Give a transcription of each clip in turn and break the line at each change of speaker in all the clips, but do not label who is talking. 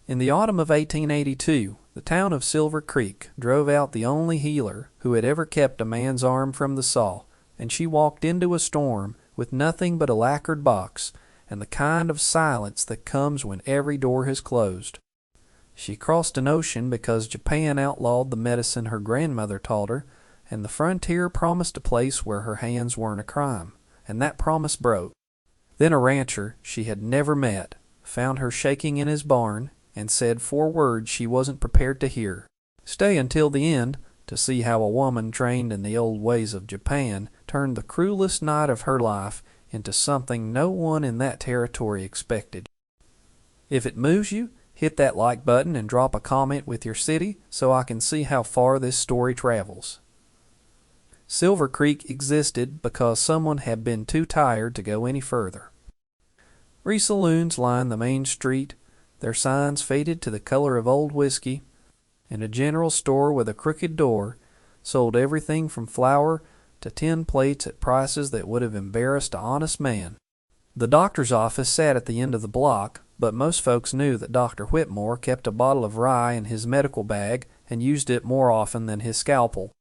In the autumn of 1882, the town of Silver Creek drove out the only healer who had ever kept a man's arm from the saw, and she walked into a storm with nothing but a lacquered box and the kind of silence that comes when every door has closed. She crossed an ocean because Japan outlawed the medicine her grandmother taught her, and the frontier promised a place where her hands weren't a crime, and that promise broke. Then a rancher she had never met found her shaking in his barn and said 4 words she wasn't prepared to hear. Stay until the end to see how a woman trained in the old ways of Japan turned the cruelest night of her life into something no one in that territory expected. If it moves you, hit that like button and drop a comment with your city so I can see how far this story travels. Silver Creek existed because someone had been too tired to go any further. 3 saloons lined the main street, their signs faded to the color of old whiskey, and a general store with a crooked door sold everything from flour to tin plates at prices that would have embarrassed an honest man. The doctor's office sat at the end of the block, but most folks knew that Dr. Whitmore kept a bottle of rye in his medical bag and used it more often than his scalpel.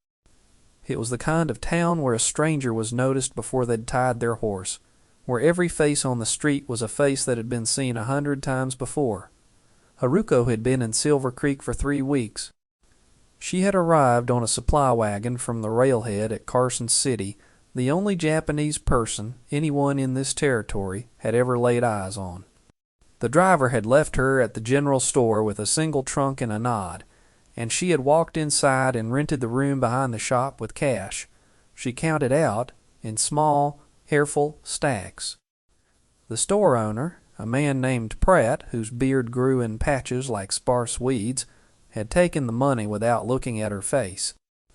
It was the kind of town where a stranger was noticed before they'd tied their horse, where every face on the street was a face that had been seen 100 times before. Haruko had been in Silver Creek for 3 weeks. She had arrived on a supply wagon from the railhead at Carson City, the only Japanese person anyone in this territory had ever laid eyes on. The driver had left her at the general store with a single trunk and a nod, and she had walked inside and rented the room behind the shop with cash. She counted out in small, careful stacks. The store owner, a man named Pratt, whose beard grew in patches like sparse weeds, had taken the money without looking at her face.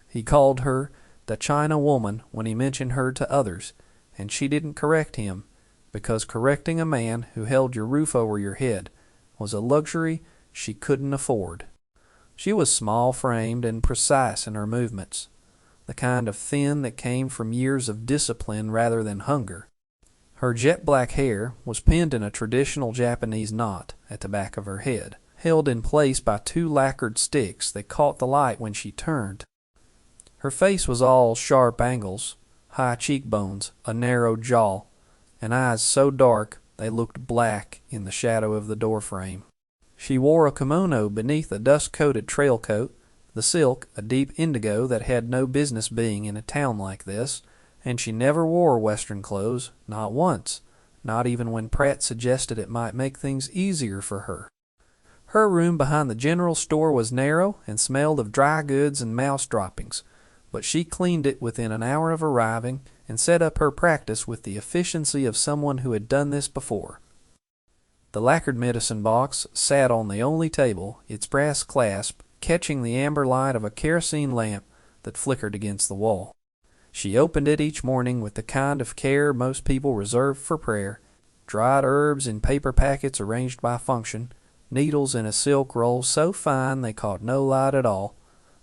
He called her the China woman when he mentioned her to others, and she didn't correct him, because correcting a man who held your roof over your head was a luxury she couldn't afford. She was small-framed and precise in her movements, the kind of thin that came from years of discipline rather than hunger. Her jet-black hair was pinned in a traditional Japanese knot at the back of her head, held in place by 2 lacquered sticks that caught the light when she turned. Her face was all sharp angles, high cheekbones, a narrow jaw, and eyes so dark they looked black in the shadow of the doorframe. She wore a kimono beneath a dust-coated trail coat, the silk a deep indigo that had no business being in a town like this, and she never wore Western clothes, not once, not even when Pratt suggested it might make things easier for her. Her room behind the general store was narrow and smelled of dry goods and mouse droppings, but she cleaned it within an hour of arriving and set up her practice with the efficiency of someone who had done this before. The lacquered medicine box sat on the only table, its brass clasp catching the amber light of a kerosene lamp that flickered against the wall. She opened it each morning with the kind of care most people reserve for prayer, dried herbs in paper packets arranged by function, needles in a silk roll so fine they caught no light at all,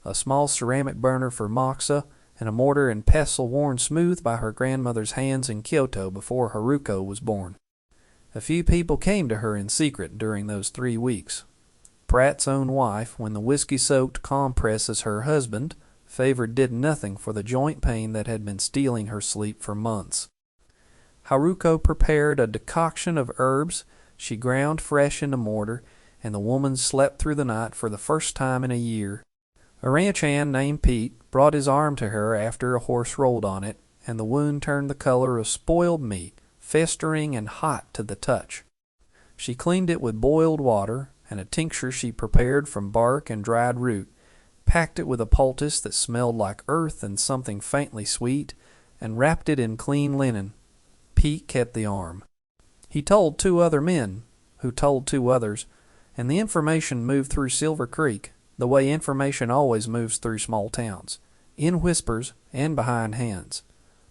a small ceramic burner for moxa, and a mortar and pestle worn smooth by her grandmother's hands in Kyoto before Haruko was born. A few people came to her in secret during those 3 weeks. Pratt's own wife, when the whiskey-soaked compresses her husband favored, did nothing for the joint pain that had been stealing her sleep for months. Haruko prepared a decoction of herbs she ground fresh in a mortar, and the woman slept through the night for the first time in a year. A ranch hand named Pete brought his arm to her after a horse rolled on it, and the wound turned the color of spoiled meat, festering and hot to the touch. She cleaned it with boiled water and a tincture she prepared from bark and dried root, packed it with a poultice that smelled like earth and something faintly sweet, and wrapped it in clean linen. Pete kept the arm. He told 2 other men, who told 2 others, and the information moved through Silver Creek the way information always moves through small towns, in whispers and behind hands.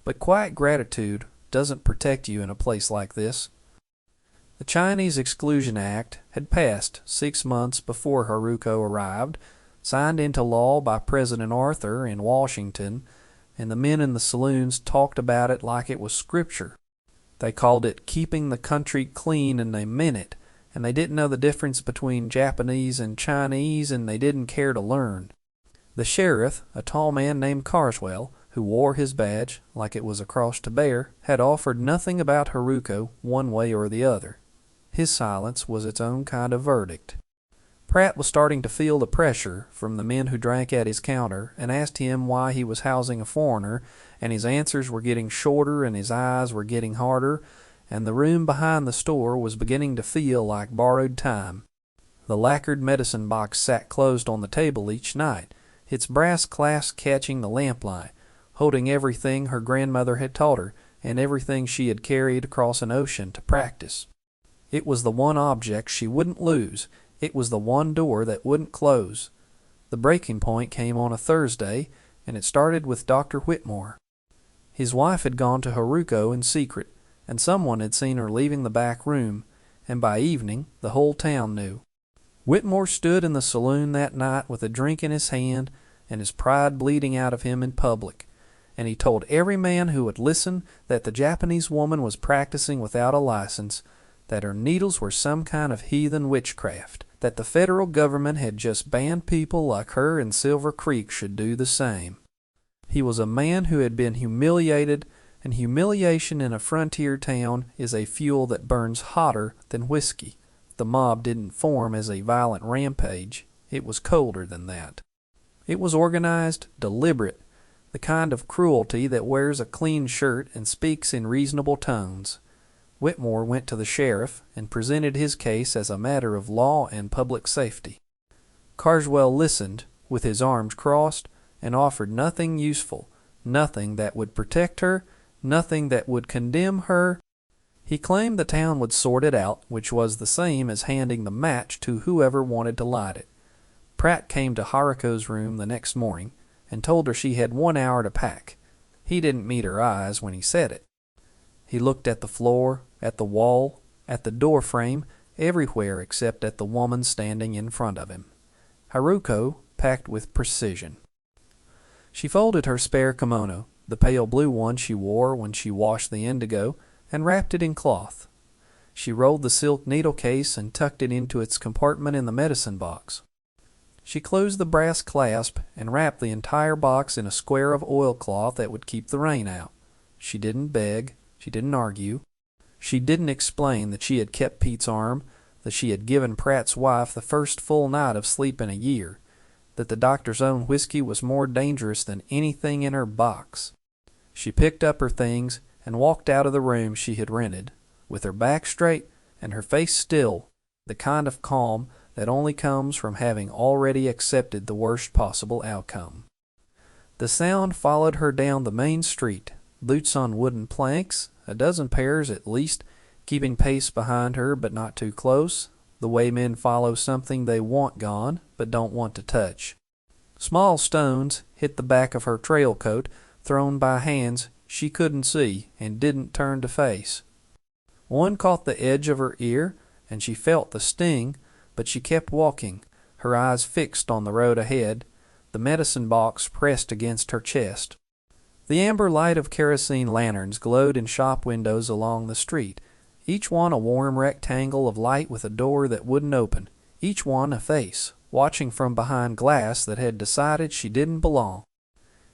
But quiet gratitude doesn't protect you in a place like this. The Chinese Exclusion Act had passed 6 months before Haruko arrived, signed into law by President Arthur in Washington, and the men in the saloons talked about it like it was scripture. They called it keeping the country clean, and they meant it, and they didn't know the difference between Japanese and Chinese, and they didn't care to learn. The sheriff, a tall man named Carswell, who wore his badge like it was a cross to bear, had offered nothing about Haruko one way or the other. His silence was its own kind of verdict. Pratt was starting to feel the pressure from the men who drank at his counter and asked him why he was housing a foreigner, and his answers were getting shorter and his eyes were getting harder, and the room behind the store was beginning to feel like borrowed time. The lacquered medicine box sat closed on the table each night, its brass clasp catching the lamplight, holding everything her grandmother had taught her and everything she had carried across an ocean to practice. It was the one object she wouldn't lose. It was the one door that wouldn't close. The breaking point came on a Thursday, and it started with Dr. Whitmore. His wife had gone to Haruko in secret, and someone had seen her leaving the back room, and by evening the whole town knew. Whitmore stood in the saloon that night with a drink in his hand and his pride bleeding out of him in public, and he told every man who would listen that the Japanese woman was practicing without a license, that her needles were some kind of heathen witchcraft, that the federal government had just banned people like her in Silver Creek should do the same. He was a man who had been humiliated, and humiliation in a frontier town is a fuel that burns hotter than whiskey. The mob didn't form as a violent rampage. It was colder than that. It was organized, deliberate, the kind of cruelty that wears a clean shirt and speaks in reasonable tones. Whitmore went to the sheriff and presented his case as a matter of law and public safety. Carswell listened, with his arms crossed, and offered nothing useful, nothing that would protect her, nothing that would condemn her. He claimed the town would sort it out, which was the same as handing the match to whoever wanted to light it. Pratt came to Haruko's room the next morning and told her she had 1 hour to pack. He didn't meet her eyes when he said it. He looked at the floor, at the wall, at the door frame, everywhere except at the woman standing in front of him. Haruko packed with precision. She folded her spare kimono, the pale blue one she wore when she washed the indigo, and wrapped it in cloth. She rolled the silk needle case and tucked it into its compartment in the medicine box. She closed the brass clasp and wrapped the entire box in a square of oilcloth that would keep the rain out. She didn't beg. She didn't argue. She didn't explain that she had kept Pete's arm, that she had given Pratt's wife the first full night of sleep in a year, that the doctor's own whiskey was more dangerous than anything in her box. She picked up her things and walked out of the room she had rented, with her back straight and her face still, the kind of calm that only comes from having already accepted the worst possible outcome. The sound followed her down the main street, boots on wooden planks, a dozen pairs at least, keeping pace behind her but not too close, the way men follow something they want gone but don't want to touch. Small stones hit the back of her trail coat, thrown by hands she couldn't see and didn't turn to face. One caught the edge of her ear, and she felt the sting, but she kept walking, her eyes fixed on the road ahead, the medicine box pressed against her chest. The amber light of kerosene lanterns glowed in shop windows along the street, each one a warm rectangle of light with a door that wouldn't open, each one a face, watching from behind glass that had decided she didn't belong.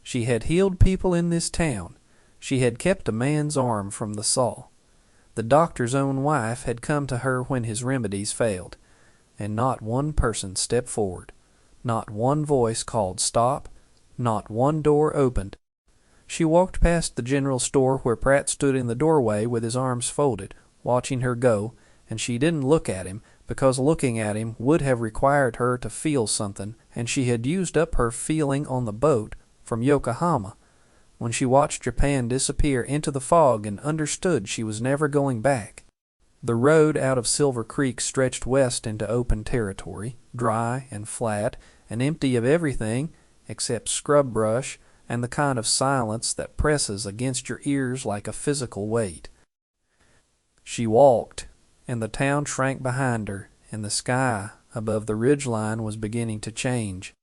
She had healed people in this town. She had kept a man's arm from the saw. The doctor's own wife had come to her when his remedies failed, and not one person stepped forward. Not one voice called stop. Not one door opened. She walked past the general store where Pratt stood in the doorway with his arms folded, watching her go, and she didn't look at him, because looking at him would have required her to feel something, and she had used up her feeling on the boat from Yokohama, when she watched Japan disappear into the fog and understood she was never going back. The road out of Silver Creek stretched west into open territory, dry and flat, and empty of everything except scrub brush and the kind of silence that presses against your ears like a physical weight. She walked, and the town shrank behind her, and the sky above the ridgeline was beginning to change.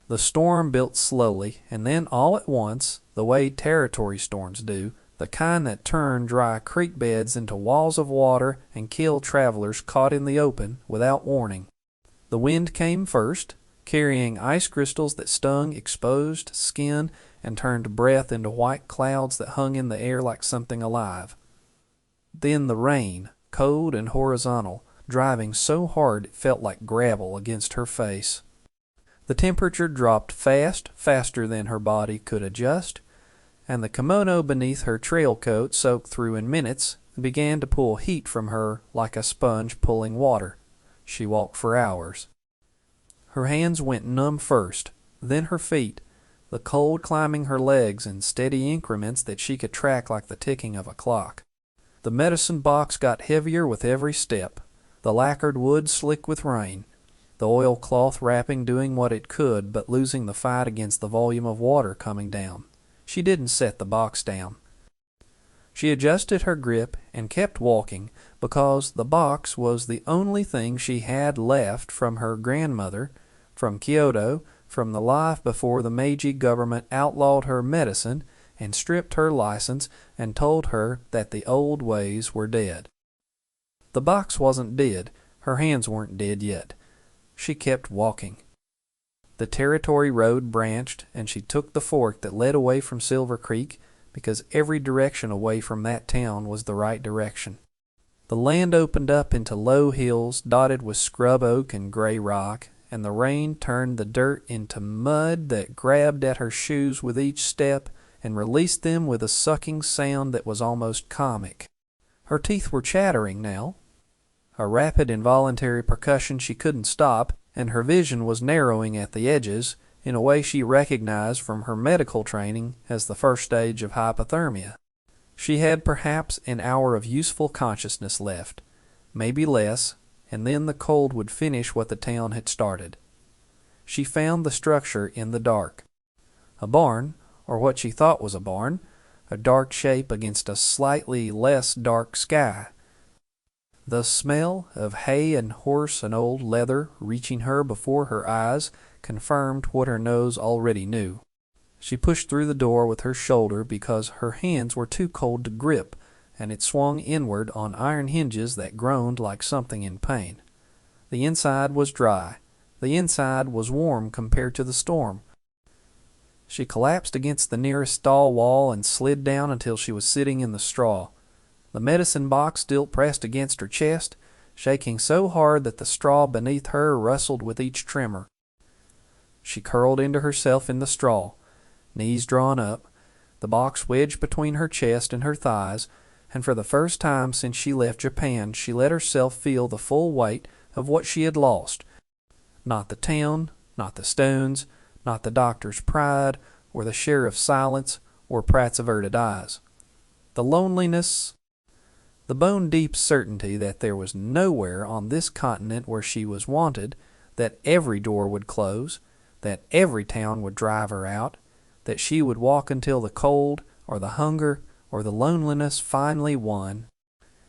The storm built slowly, and then all at once, the way territory storms do, the kind that turn dry creek beds into walls of water and kill travelers caught in the open without warning. The wind came first, carrying ice crystals that stung exposed skin and turned breath into white clouds that hung in the air like something alive. Then the rain, cold and horizontal, driving so hard it felt like gravel against her face. The temperature dropped fast, faster than her body could adjust, and the kimono beneath her trail coat soaked through in minutes and began to pull heat from her like a sponge pulling water. She walked for hours. Her hands went numb first, then her feet, the cold climbing her legs in steady increments that she could track like the ticking of a clock. The medicine box got heavier with every step, the lacquered wood slick with rain, the oilcloth wrapping doing what it could but losing the fight against the volume of water coming down. She didn't set the box down. She adjusted her grip and kept walking because the box was the only thing she had left from her grandmother, from Kyoto, from the life before the Meiji government outlawed her medicine and stripped her license and told her that the old ways were dead. The box wasn't dead. Her hands weren't dead yet. She kept walking. The territory road branched, and she took the fork that led away from Silver Creek because every direction away from that town was the right direction. The land opened up into low hills dotted with scrub oak and gray rock, and the rain turned the dirt into mud that grabbed at her shoes with each step and released them with a sucking sound that was almost comic. Her teeth were chattering now. A rapid involuntary percussion she couldn't stop, and her vision was narrowing at the edges in a way she recognized from her medical training as the first stage of hypothermia. She had perhaps an hour of useful consciousness left, maybe less, and then the cold would finish what the town had started. She found the structure in the dark. A barn, or what she thought was a barn, a dark shape against a slightly less dark sky. The smell of hay and horse and old leather reaching her before her eyes confirmed what her nose already knew. She pushed through the door with her shoulder because her hands were too cold to grip, and it swung inward on iron hinges that groaned like something in pain. The inside was dry. The inside was warm compared to the storm. She collapsed against the nearest stall wall and slid down until she was sitting in the straw. The medicine box still pressed against her chest, shaking so hard that the straw beneath her rustled with each tremor. She curled into herself in the straw, knees drawn up, the box wedged between her chest and her thighs, and for the first time since she left Japan she let herself feel the full weight of what she had lost. Not the town, not the stones, not the doctor's pride, or the sheriff's silence, or Pratt's averted eyes. The loneliness, the bone-deep certainty that there was nowhere on this continent where she was wanted, that every door would close, that every town would drive her out, that she would walk until the cold, or the hunger, or the loneliness finally won.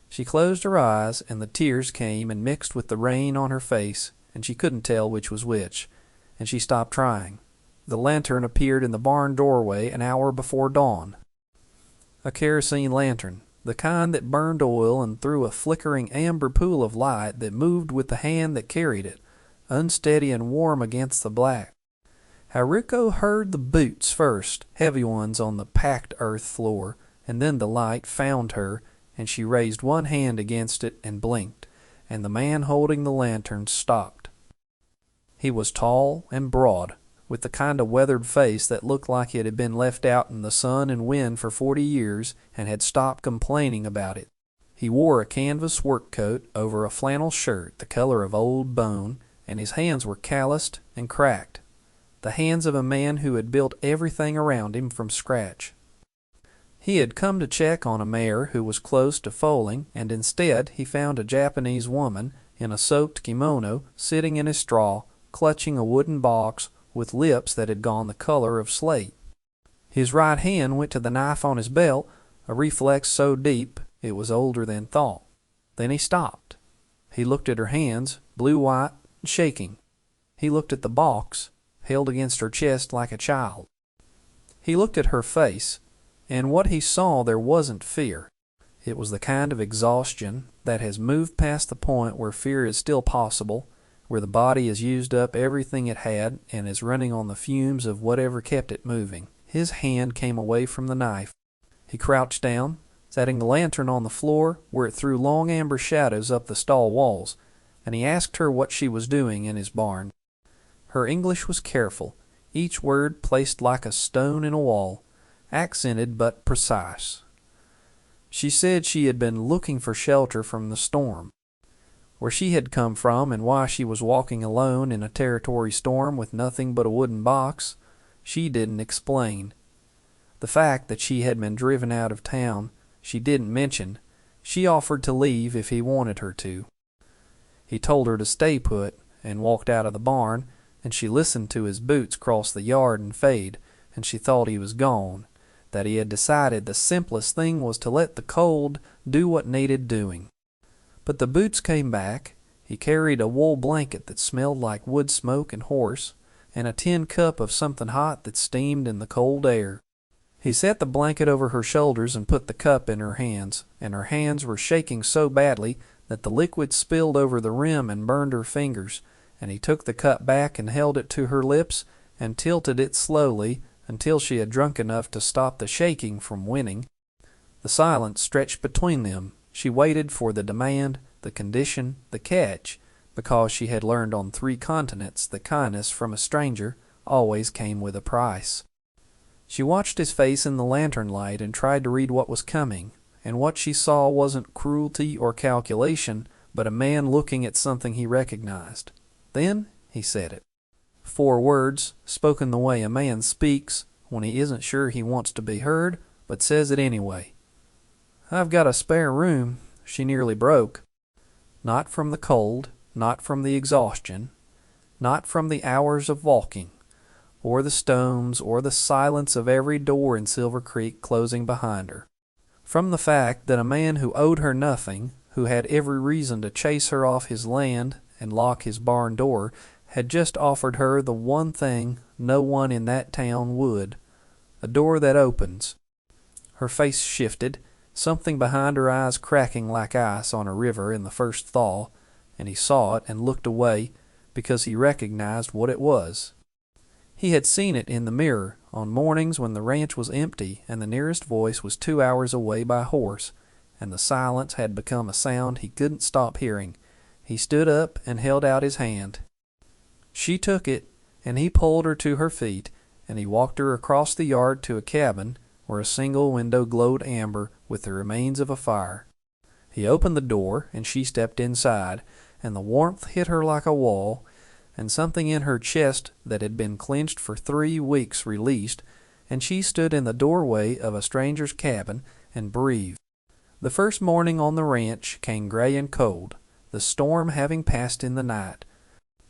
She closed her eyes, and the tears came and mixed with the rain on her face, and she couldn't tell which was which, and she stopped trying. The lantern appeared in the barn doorway an hour before dawn. A kerosene lantern, the kind that burned oil and threw a flickering amber pool of light that moved with the hand that carried it, unsteady and warm against the black. Haruko heard the boots first, heavy ones on the packed earth floor, and then the light found her, and she raised one hand against it and blinked, and the man holding the lantern stopped. He was tall and broad, with the kind of weathered face that looked like it had been left out in the sun and wind for 40 years and had stopped complaining about it. He wore a canvas work coat over a flannel shirt the color of old bone, and his hands were calloused and cracked, the hands of a man who had built everything around him from scratch. He had come to check on a mare who was close to foaling, and instead he found a Japanese woman in a soaked kimono sitting in a straw, clutching a wooden box with lips that had gone the color of slate. His right hand went to the knife on his belt, a reflex so deep it was older than thought. Then he stopped. He looked at her hands, blue-white and shaking. He looked at the box, held against her chest like a child. He looked at her face. and what he saw there wasn't fear. It was the kind of exhaustion that has moved past the point where fear is still possible, where the body has used up everything it had and is running on the fumes of whatever kept it moving. His hand came away from the knife. He crouched down, setting the lantern on the floor where it threw long amber shadows up the stall walls, and he asked her what she was doing in his barn. Her English was careful, each word placed like a stone in a wall, accented but precise. She said she had been looking for shelter from the storm. Where she had come from and why she was walking alone in a territory storm with nothing but a wooden box, she didn't explain. The fact that she had been driven out of town, she didn't mention. She offered to leave if he wanted her to. He told her to stay put and walked out of the barn, and she listened to his boots cross the yard and fade, and she thought he was gone, that he had decided the simplest thing was to let the cold do what needed doing. But the boots came back. He carried a wool blanket that smelled like wood smoke and horse, and a tin cup of something hot that steamed in the cold air. He set the blanket over her shoulders and put the cup in her hands, and her hands were shaking so badly that the liquid spilled over the rim and burned her fingers, and he took the cup back and held it to her lips and tilted it slowly until she had drunk enough to stop the shaking from winning. The silence stretched between them. She waited for the demand, the condition, the catch, because she had learned on 3 continents that kindness from a stranger always came with a price. She watched his face in the lantern light and tried to read what was coming, and what she saw wasn't cruelty or calculation, but a man looking at something he recognized. Then he said it. 4 words, spoken the way a man speaks when he isn't sure he wants to be heard, but says it anyway. "I've got a spare room." She nearly broke. Not from the cold, not from the exhaustion, not from the hours of walking, or the stones, or the silence of every door in Silver Creek closing behind her. From the fact that a man who owed her nothing, who had every reason to chase her off his land and lock his barn door, had just offered her the one thing no one in that town would, a door that opens. Her face shifted, something behind her eyes cracking like ice on a river in the first thaw, and he saw it and looked away because he recognized what it was. He had seen it in the mirror on mornings when the ranch was empty and the nearest voice was 2 hours away by horse, and the silence had become a sound he couldn't stop hearing. He stood up and held out his hand. She took it, and he pulled her to her feet, and he walked her across the yard to a cabin where a single window glowed amber with the remains of a fire. He opened the door, and she stepped inside, and the warmth hit her like a wall, and something in her chest that had been clenched for 3 weeks released, and she stood in the doorway of a stranger's cabin and breathed. The first morning on the ranch came gray and cold, the storm having passed in the night.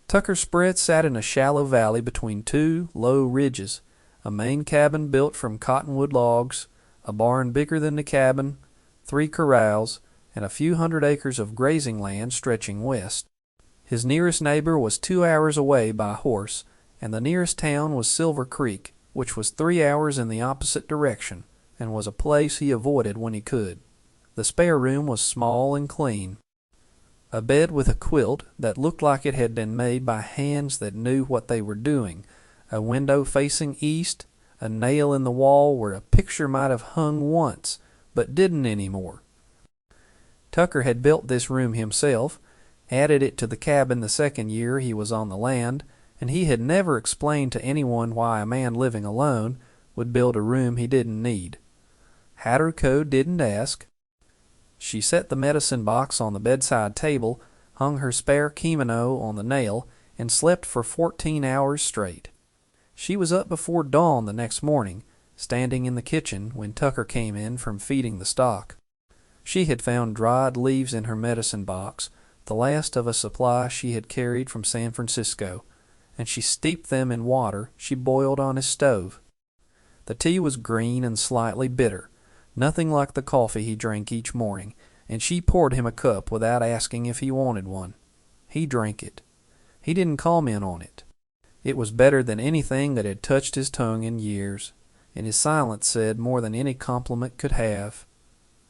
Tucker's spread sat in a shallow valley between 2 low ridges, a main cabin built from cottonwood logs, a barn bigger than the cabin, 3 corrals, and a few hundred acres of grazing land stretching west. His nearest neighbor was 2 hours away by horse, and the nearest town was Silver Creek, which was 3 hours in the opposite direction, and was a place he avoided when he could. The spare room was small and clean. A bed with a quilt that looked like it had been made by hands that knew what they were doing, a window facing east, a nail in the wall where a picture might have hung once, but didn't anymore. Tucker had built this room himself, added it to the cabin the second year he was on the land, and he had never explained to anyone why a man living alone would build a room he didn't need. Haruko didn't ask. She set the medicine box on the bedside table, hung her spare kimono on the nail, and slept for 14 hours straight. She was up before dawn the next morning, standing in the kitchen when Tucker came in from feeding the stock. She had found dried leaves in her medicine box, the last of a supply she had carried from San Francisco, and she steeped them in water she boiled on his stove. The tea was green and slightly bitter, nothing like the coffee he drank each morning, and she poured him a cup without asking if he wanted one. He drank it. He didn't comment on it. It was better than anything that had touched his tongue in years. and his silence said more than any compliment could have.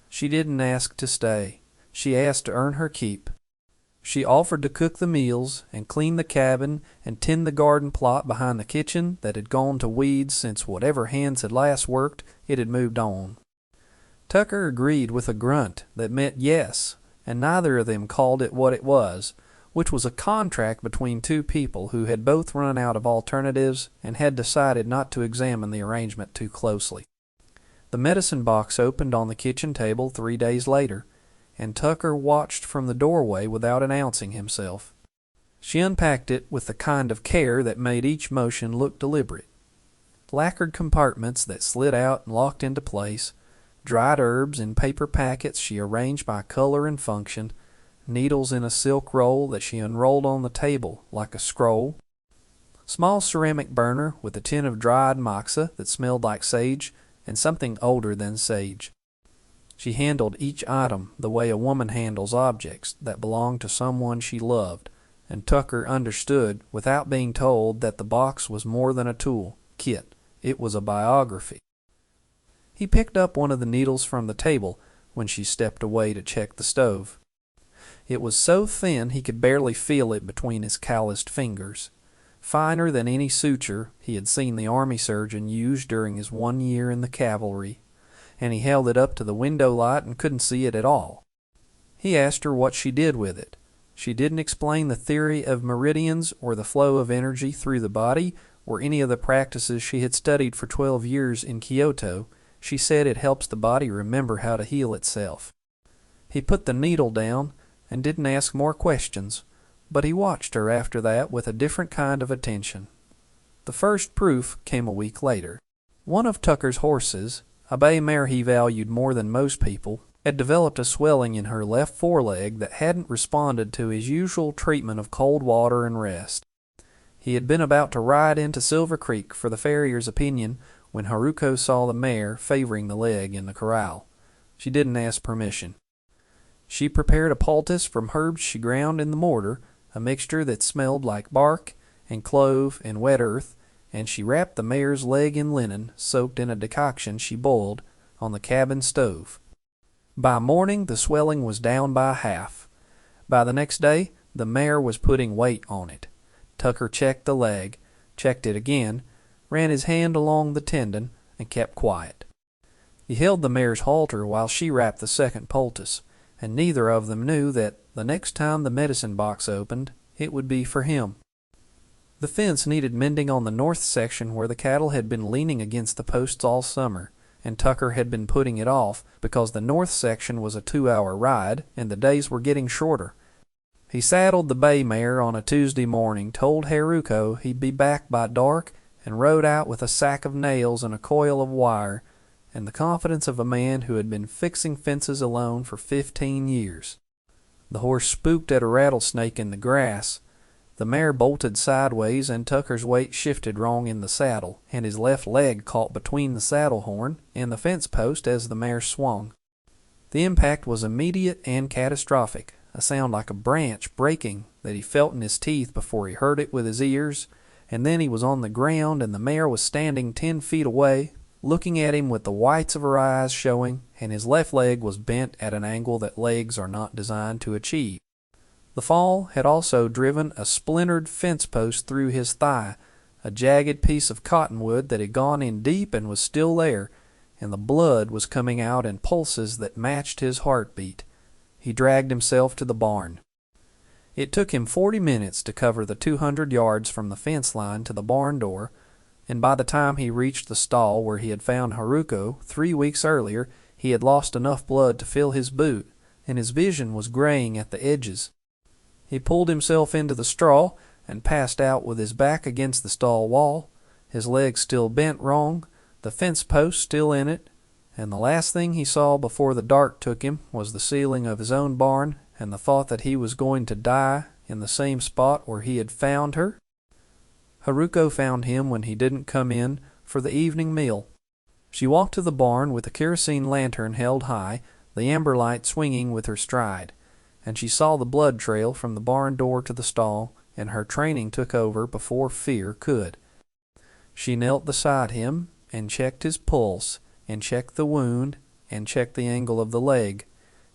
She didn't ask to stay. She asked to earn her keep. She offered to cook the meals and clean the cabin and tend the garden plot behind the kitchen that had gone to weeds since whatever hands had last worked it had moved on. Tucker agreed with a grunt that meant yes, and neither of them called it what it was, which was a contract between two people who had both run out of alternatives and had decided not to examine the arrangement too closely. The medicine box opened on the kitchen table 3 days later, and Tucker watched from the doorway without announcing himself. She unpacked it with the kind of care that made each motion look deliberate. Lacquered compartments that slid out and locked into place, dried herbs in paper packets she arranged by color and function, needles in a silk roll that she unrolled on the table like a scroll, small ceramic burner with a tin of dried moxa that smelled like sage and something older than sage. She handled each item the way a woman handles objects that belonged to someone she loved, and Tucker understood without being told that the box was more than a tool kit. It was a biography. He picked up one of the needles from the table when she stepped away to check the stove. It was so thin he could barely feel it between his calloused fingers, finer than any suture he had seen the army surgeon use during his 1 year in the cavalry, and he held it up to the window light and couldn't see it at all. He asked her what she did with it. She didn't explain the theory of meridians or the flow of energy through the body or any of the practices she had studied for 12 years in Kyoto. She said it helps the body remember how to heal itself. He put the needle down and didn't ask more questions, but he watched her after that with a different kind of attention. The first proof came a week later. One of Tucker's horses, a bay mare he valued more than most people, had developed a swelling in her left foreleg that hadn't responded to his usual treatment of cold water and rest. He had been about to ride into Silver Creek for the farrier's opinion when Haruko saw the mare favoring the leg in the corral. She didn't ask permission. She prepared a poultice from herbs she ground in the mortar, a mixture that smelled like bark and clove and wet earth, and she wrapped the mare's leg in linen soaked in a decoction she boiled on the cabin stove. By morning the swelling was down by half. By the next day the mare was putting weight on it. Tucker checked the leg, checked it again, ran his hand along the tendon, and kept quiet. He held the mare's halter while she wrapped the second poultice, and neither of them knew that the next time the medicine box opened, it would be for him. The fence needed mending on the north section where the cattle had been leaning against the posts all summer, and Tucker had been putting it off because the north section was a 2-hour ride and the days were getting shorter. He saddled the bay mare on a Tuesday morning, told Haruko he'd be back by dark, and rode out with a sack of nails and a coil of wire, and the confidence of a man who had been fixing fences alone for 15 years. The horse spooked at a rattlesnake in the grass. The mare bolted sideways, and Tucker's weight shifted wrong in the saddle, and his left leg caught between the saddle horn and the fence post as the mare swung. The impact was immediate and catastrophic, a sound like a branch breaking that he felt in his teeth before he heard it with his ears, and then he was on the ground and the mare was standing 10 feet away, looking at him with the whites of her eyes showing, and his left leg was bent at an angle that legs are not designed to achieve. The fall had also driven a splintered fence post through his thigh, a jagged piece of cottonwood that had gone in deep and was still there, and the blood was coming out in pulses that matched his heartbeat. He dragged himself to the barn. It took him 40 minutes to cover the 200 yards from the fence line to the barn door, and by the time he reached the stall where he had found Haruko 3 weeks earlier, he had lost enough blood to fill his boot, and his vision was graying at the edges. He pulled himself into the straw and passed out with his back against the stall wall, his legs still bent wrong, the fence post still in it, and the last thing he saw before the dark took him was the ceiling of his own barn and the thought that he was going to die in the same spot where he had found her. Haruko found him when he didn't come in for the evening meal. She walked to the barn with the kerosene lantern held high, the amber light swinging with her stride, and she saw the blood trail from the barn door to the stall, and her training took over before fear could. She knelt beside him and checked his pulse, and checked the wound, and checked the angle of the leg,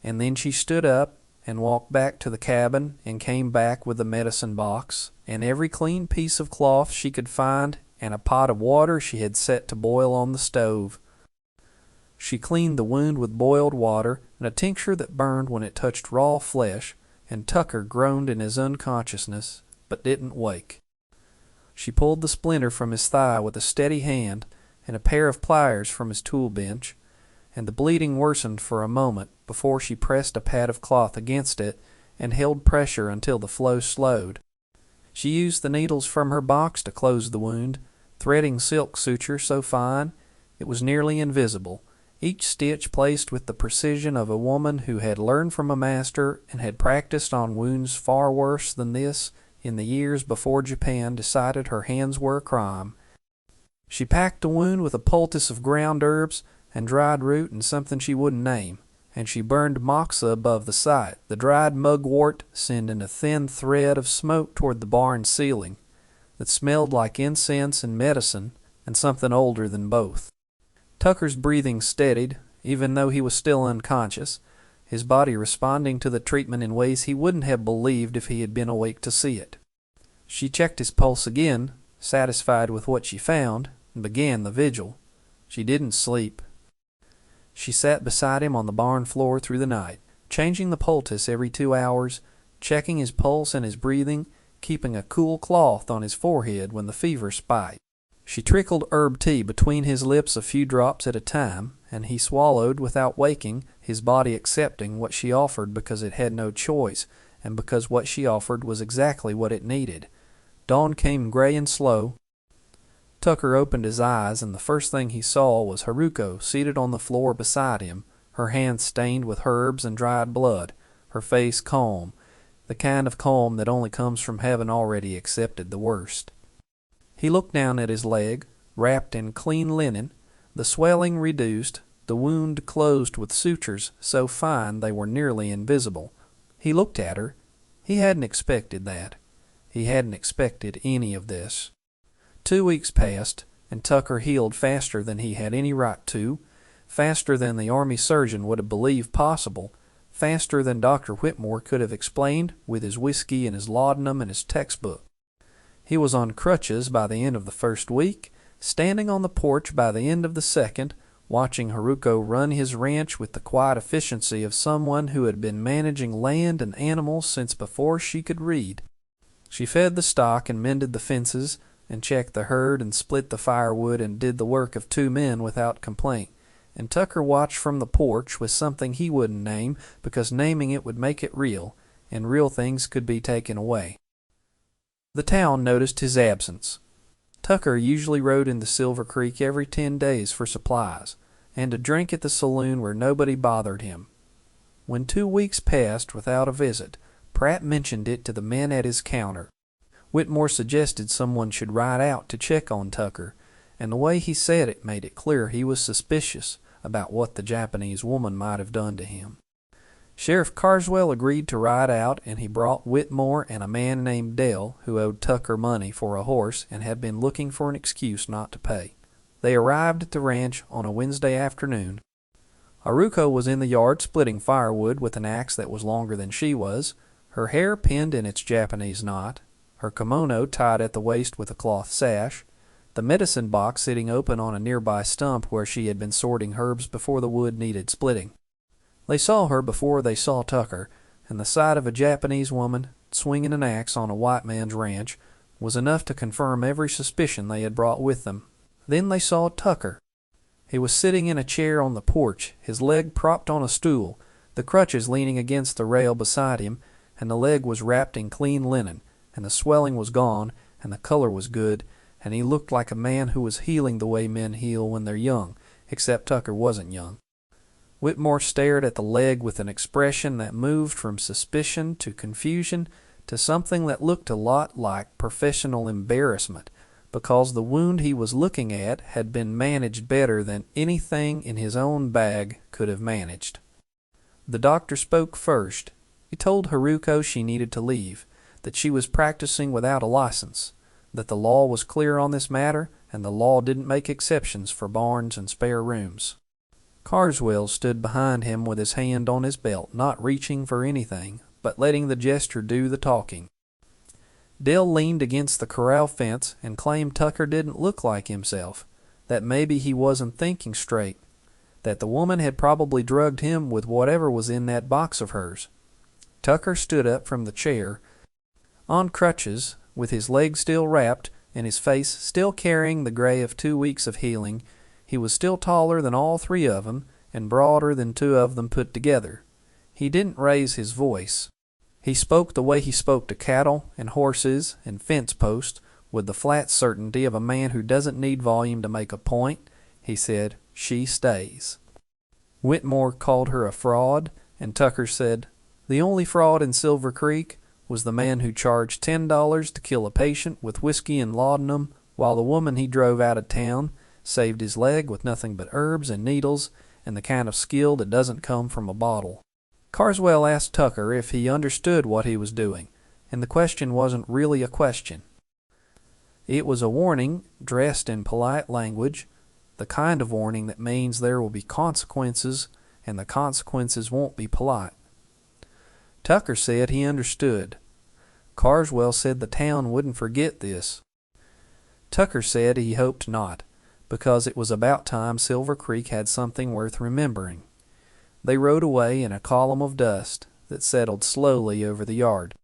and then she stood up and walked back to the cabin and came back with the medicine box and every clean piece of cloth she could find and a pot of water she had set to boil on the stove. She cleaned the wound with boiled water and a tincture that burned when it touched raw flesh, and Tucker groaned in his unconsciousness, but didn't wake. She pulled the splinter from his thigh with a steady hand and a pair of pliers from his tool bench, and the bleeding worsened for a moment before she pressed a pad of cloth against it and held pressure until the flow slowed. She used the needles from her box to close the wound, threading silk suture so fine it was nearly invisible, each stitch placed with the precision of a woman who had learned from a master and had practiced on wounds far worse than this in the years before Japan decided her hands were a crime. She packed the wound with a poultice of ground herbs and dried root and something she wouldn't name, and she burned moxa above the site, the dried mugwort sending a thin thread of smoke toward the barn ceiling that smelled like incense and medicine and something older than both. Tucker's breathing steadied, even though he was still unconscious, his body responding to the treatment in ways he wouldn't have believed if he had been awake to see it. She checked his pulse again, satisfied with what she found, and began the vigil. She didn't sleep. She sat beside him on the barn floor through the night, changing the poultice every 2 hours, checking his pulse and his breathing, keeping a cool cloth on his forehead when the fever spiked. She trickled herb tea between his lips a few drops at a time, and he swallowed without waking, his body accepting what she offered because it had no choice, and because what she offered was exactly what it needed. Dawn came gray and slow. Tucker opened his eyes, and the first thing he saw was Haruko seated on the floor beside him, her hands stained with herbs and dried blood, her face calm, the kind of calm that only comes from having already accepted the worst. He looked down at his leg, wrapped in clean linen, the swelling reduced, the wound closed with sutures so fine they were nearly invisible. He looked at her. He hadn't expected that. He hadn't expected any of this. 2 weeks passed, and Tucker healed faster than he had any right to, faster than the army surgeon would have believed possible, faster than Dr. Whitmore could have explained with his whiskey and his laudanum and his textbook. He was on crutches by the end of the first week, standing on the porch by the end of the second, watching Haruko run his ranch with the quiet efficiency of someone who had been managing land and animals since before she could read. She fed the stock and mended the fences and checked the herd and split the firewood and did the work of 2 men without complaint, and Tucker watched from the porch with something he wouldn't name because naming it would make it real, and real things could be taken away. The town noticed his absence. Tucker usually rode into Silver Creek every 10 days for supplies, and to drink at the saloon where nobody bothered him. When 2 weeks passed without a visit, Pratt mentioned it to the men at his counter. Whitmore suggested someone should ride out to check on Tucker, and the way he said it made it clear he was suspicious about what the Japanese woman might have done to him. Sheriff Carswell agreed to ride out, and he brought Whitmore and a man named Dell, who owed Tucker money for a horse and had been looking for an excuse not to pay. They arrived at the ranch on a Wednesday afternoon. Haruko was in the yard splitting firewood with an axe that was longer than she was, her hair pinned in its Japanese knot, her kimono tied at the waist with a cloth sash, the medicine box sitting open on a nearby stump where she had been sorting herbs before the wood needed splitting. They saw her before they saw Tucker, and the sight of a Japanese woman swinging an axe on a white man's ranch was enough to confirm every suspicion they had brought with them. Then they saw Tucker. He was sitting in a chair on the porch, his leg propped on a stool, the crutches leaning against the rail beside him, and the leg was wrapped in clean linen, and the swelling was gone, and the color was good, and he looked like a man who was healing the way men heal when they're young, except Tucker wasn't young. Whitmore stared at the leg with an expression that moved from suspicion to confusion to something that looked a lot like professional embarrassment, because the wound he was looking at had been managed better than anything in his own bag could have managed. The doctor spoke first. He told Haruko she needed to leave, that she was practicing without a license, that the law was clear on this matter, and the law didn't make exceptions for barns and spare rooms. Carswell stood behind him with his hand on his belt, not reaching for anything, but letting the gesture do the talking. Dell leaned against the corral fence and claimed Tucker didn't look like himself, that maybe he wasn't thinking straight, that the woman had probably drugged him with whatever was in that box of hers. Tucker stood up from the chair, on crutches, with his legs still wrapped and his face still carrying the gray of 2 weeks of healing. He was still taller than all three of them and broader than two of them put together. He didn't raise his voice. He spoke the way he spoke to cattle and horses and fence posts, with the flat certainty of a man who doesn't need volume to make a point. He said, "She stays." Whitmore called her a fraud, and Tucker said, "The only fraud in Silver Creek was the man who charged $10 to kill a patient with whiskey and laudanum, while the woman he drove out of town saved his leg with nothing but herbs and needles and the kind of skill that doesn't come from a bottle." Carswell asked Tucker if he understood what he was doing, and the question wasn't really a question. It was a warning dressed in polite language, the kind of warning that means there will be consequences, and the consequences won't be polite. Tucker said he understood. Carswell said the town wouldn't forget this. Tucker said he hoped not, because it was about time Silver Creek had something worth remembering. They rode away in a column of dust that settled slowly over the yard.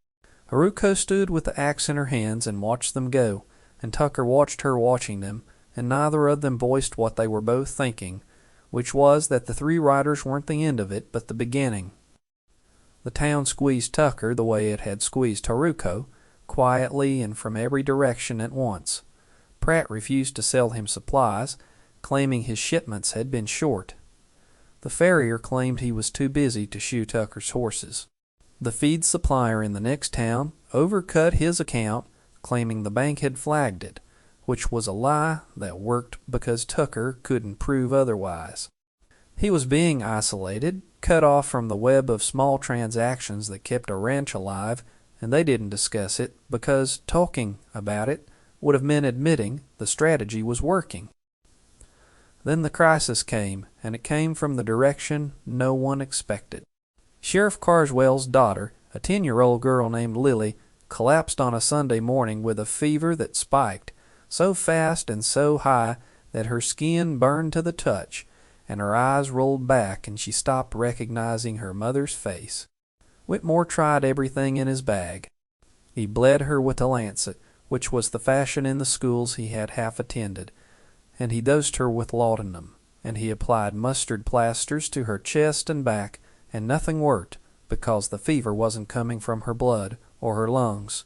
Haruko stood with the axe in her hands and watched them go, and Tucker watched her watching them, and neither of them voiced what they were both thinking, which was that the three riders weren't the end of it, but the beginning. The town squeezed Tucker the way it had squeezed Haruko, quietly and from every direction at once. Pratt refused to sell him supplies, claiming his shipments had been short. The farrier claimed he was too busy to shoe Tucker's horses. The feed supplier in the next town overcut his account, claiming the bank had flagged it, which was a lie that worked because Tucker couldn't prove otherwise. He was being isolated, cut off from the web of small transactions that kept a ranch alive, and they didn't discuss it because talking about it would have meant admitting the strategy was working. Then the crisis came, and it came from the direction no one expected. Sheriff Carswell's daughter, a 10-year-old girl named Lily, collapsed on a Sunday morning with a fever that spiked so fast and so high that her skin burned to the touch, and her eyes rolled back and she stopped recognizing her mother's face. Whitmore tried everything in his bag. He bled her with a lancet, which was the fashion in the schools he had half attended, and he dosed her with laudanum, and he applied mustard plasters to her chest and back, and nothing worked because the fever wasn't coming from her blood or her lungs.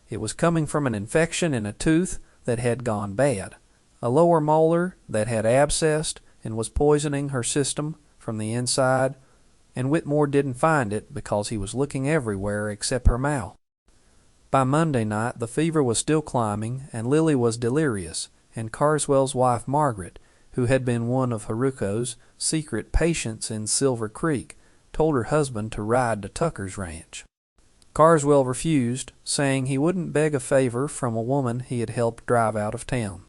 It was coming from an infection in a tooth that had gone bad, a lower molar that had abscessed and was poisoning her system from the inside, and Whitmore didn't find it because he was looking everywhere except her mouth. By Monday night the fever was still climbing, and Lily was delirious, and Carswell's wife Margaret, who had been one of Haruko's secret patients in Silver Creek, told her husband to ride to Tucker's ranch. Carswell refused, saying he wouldn't beg a favor from a woman he had helped drive out of town.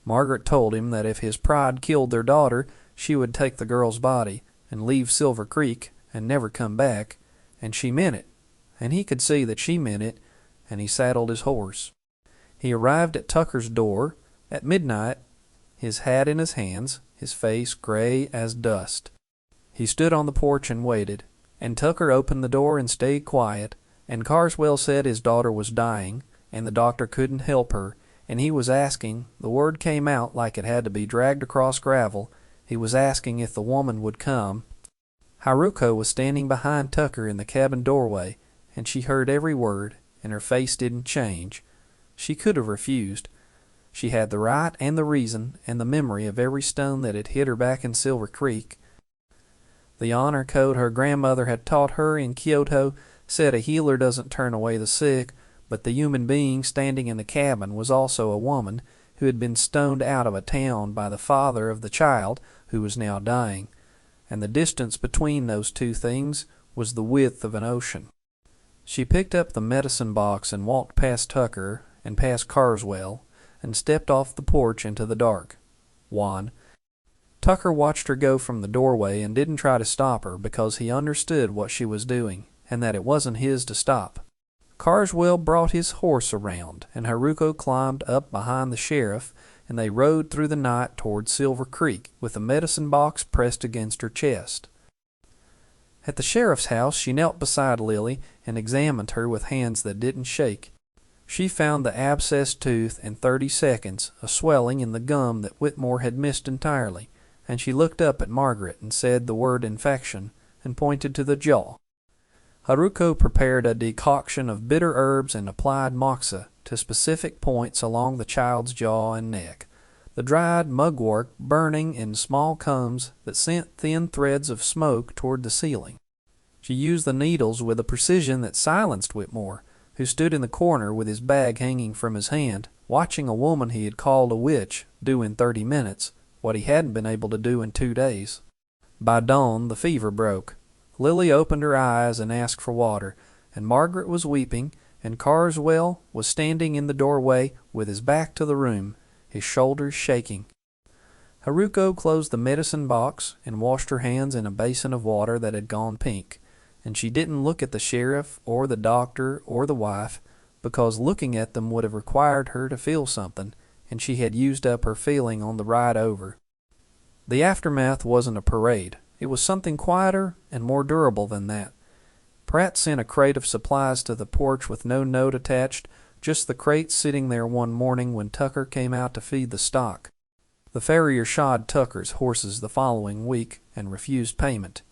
Margaret told him that if his pride killed their daughter, she would take the girl's body and leave Silver Creek and never come back, and she meant it, and he could see that she meant it, and he saddled his horse. He arrived at Tucker's door at midnight, his hat in his hands, his face gray as dust. He stood on the porch and waited, and Tucker opened the door and stayed quiet, and Carswell said his daughter was dying, and the doctor couldn't help her, and he was asking, the word came out like it had to be dragged across gravel, he was asking if the woman would come. Haruko was standing behind Tucker in the cabin doorway, and she heard every word, and her face didn't change. She could have refused. She had the right and the reason and the memory of every stone that had hit her back in Silver Creek. The honor code her grandmother had taught her in Kyoto said a healer doesn't turn away the sick, but the human being standing in the cabin was also a woman who had been stoned out of a town by the father of the child who was now dying, and the distance between those two things was the width of an ocean. She picked up the medicine box and walked past Tucker and past Carswell, and stepped off the porch into the dark. Juan. Tucker watched her go from the doorway and didn't try to stop her because he understood what she was doing and that it wasn't his to stop. Carswell brought his horse around, and Haruko climbed up behind the sheriff, and they rode through the night toward Silver Creek with the medicine box pressed against her chest. At the sheriff's house, she knelt beside Lily and examined her with hands that didn't shake. She found the abscessed tooth in 30 seconds, a swelling in the gum that Whitmore had missed entirely, and she looked up at Margaret and said the word infection and pointed to the jaw. Haruko prepared a decoction of bitter herbs and applied moxa to specific points along the child's jaw and neck, the dried mugwort burning in small combs that sent thin threads of smoke toward the ceiling. She used the needles with a precision that silenced Whitmore, who stood in the corner with his bag hanging from his hand, watching a woman he had called a witch do in 30 minutes what he hadn't been able to do in 2 days. By dawn, the fever broke. Lily opened her eyes and asked for water, and Margaret was weeping, and Carswell was standing in the doorway with his back to the room, his shoulders shaking. Haruko closed the medicine box and washed her hands in a basin of water that had gone pink, and she didn't look at the sheriff or the doctor or the wife, because looking at them would have required her to feel something, and she had used up her feeling on the ride over. The aftermath wasn't a parade. It was something quieter and more durable than that. Pratt sent a crate of supplies to the porch with no note attached, just the crate sitting there one morning when Tucker came out to feed the stock. The farrier shod Tucker's horses the following week and refused payment.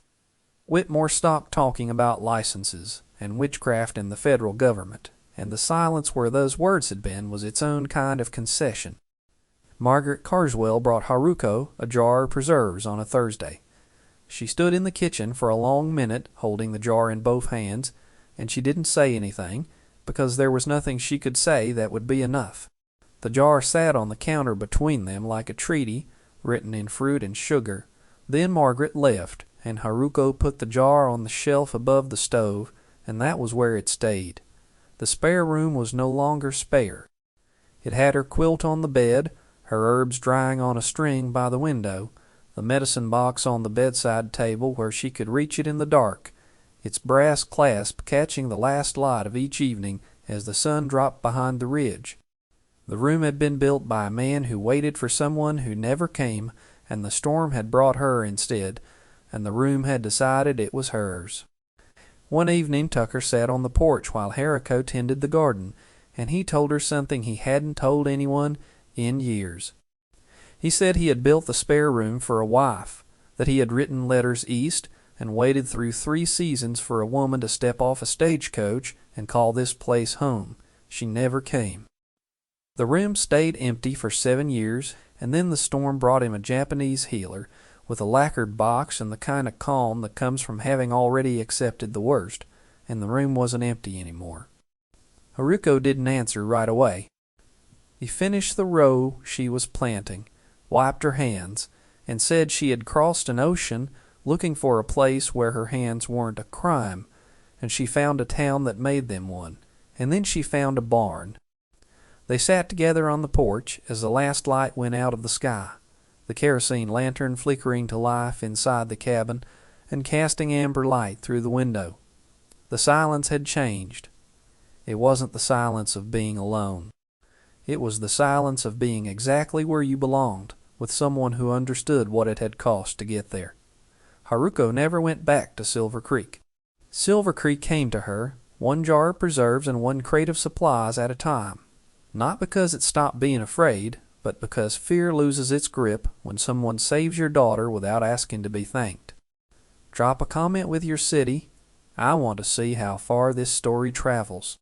Whitmore stopped talking about licenses and witchcraft and the federal government, and the silence where those words had been was its own kind of concession. Margaret Carswell brought Haruko a jar of preserves on a Thursday. She stood in the kitchen for a long minute, holding the jar in both hands, and she didn't say anything, because there was nothing she could say that would be enough. The jar sat on the counter between them like a treaty, written in fruit and sugar. Then Margaret left, and Haruko put the jar on the shelf above the stove, and that was where it stayed. The spare room was no longer spare. It had her quilt on the bed, her herbs drying on a string by the window, the medicine box on the bedside table where she could reach it in the dark, its brass clasp catching the last light of each evening as the sun dropped behind the ridge. The room had been built by a man who waited for someone who never came, and the storm had brought her instead, and the room had decided it was hers. One evening Tucker sat on the porch while Haruko tended the garden, and he told her something he hadn't told anyone in years. He said he had built the spare room for a wife, that he had written letters east and waited through 3 seasons for a woman to step off a stagecoach and call this place home. She never came. The room stayed empty for 7 years, and then the storm brought him a Japanese healer with a lacquered box and the kind of calm that comes from having already accepted the worst, and the room wasn't empty anymore. Haruko didn't answer right away. He finished the row she was planting, wiped her hands, and said she had crossed an ocean looking for a place where her hands weren't a crime, and she found a town that made them one, and then she found a barn. They sat together on the porch as the last light went out of the sky, the kerosene lantern flickering to life inside the cabin and casting amber light through the window. The silence had changed. It wasn't the silence of being alone. It was the silence of being exactly where you belonged, with someone who understood what it had cost to get there. Haruko never went back to Silver Creek. Silver Creek came to her, 1 jar of preserves and 1 crate of supplies at a time. Not because it stopped being afraid, but because fear loses its grip when someone saves your daughter without asking to be thanked. Drop a comment with your city. I want to see how far this story travels.